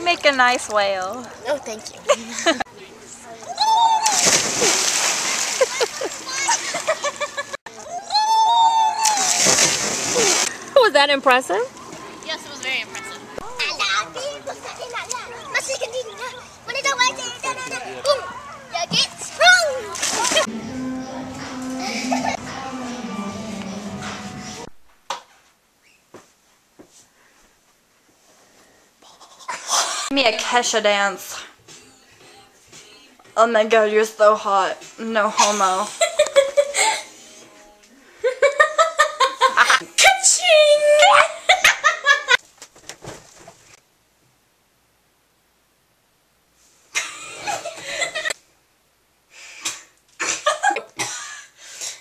make a nice whale. Oh, thank you. Was that impressive? Yes, it was very impressive. Give me a Kesha dance. Oh my god, you're so hot. No homo.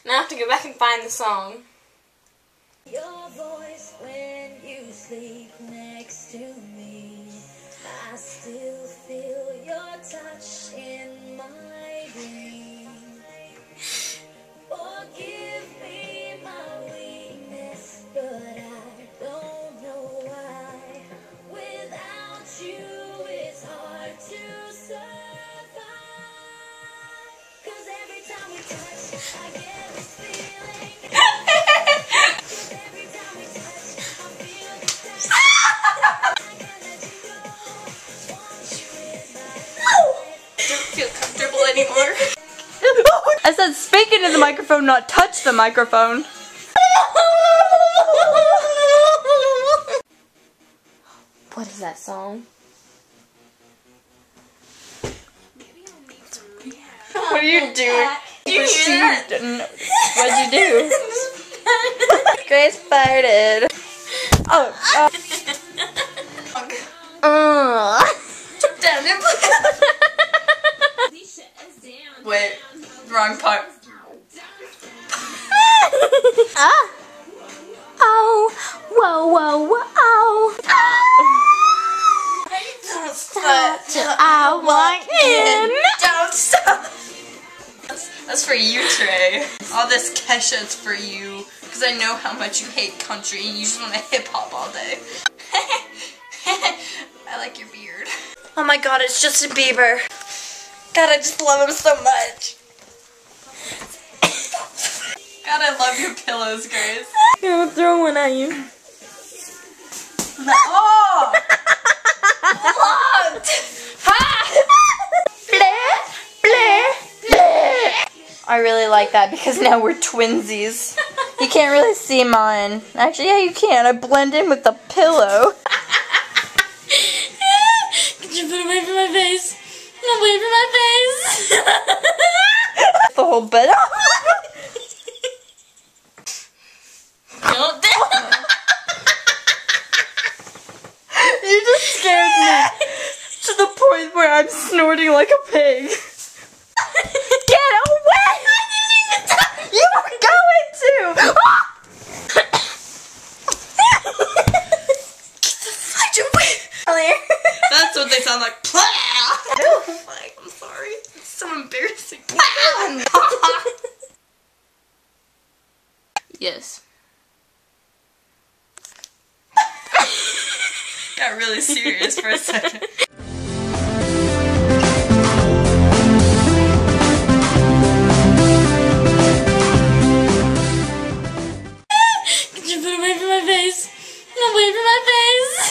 Now I have to go back and find the song. Your voice when you sleep next to me, I still feel your touch in my dream. Forgive me my weakness, but I don't know why. Without you it's hard to survive. 'Cause every time we touch, I get this feeling. Don't feel comfortable anymore. I said speak into the microphone, not touch the microphone. What is that song? What are you doing? What'd you do? Grace farted. Oh. Wait, wrong part. Ah! Oh! Whoa, whoa, whoa! Don't stop till I walk in. Don't stop. That's for you, Trey. All this Kesha is for you. Because I know how much you hate country and you just want to hip hop all day. I like your beard. Oh my god, it's Justin Bieber. God, I just love him so much. God, I love your pillows, Grace. I'm gonna throw one at you. Oh! Locked! I really like that because now we're twinsies. You can't really see mine. Actually, yeah, you can. I blend in with the pillow. Could you put away from my face? Away from my face! The whole bed. Don't You just scared me to the point where I'm snorting like a pig. Get away! I didn't even touch You were going to! Get the fudge away! That's what they sound like. I'm sorry. It's so embarrassing. Yes. Got really serious for a second.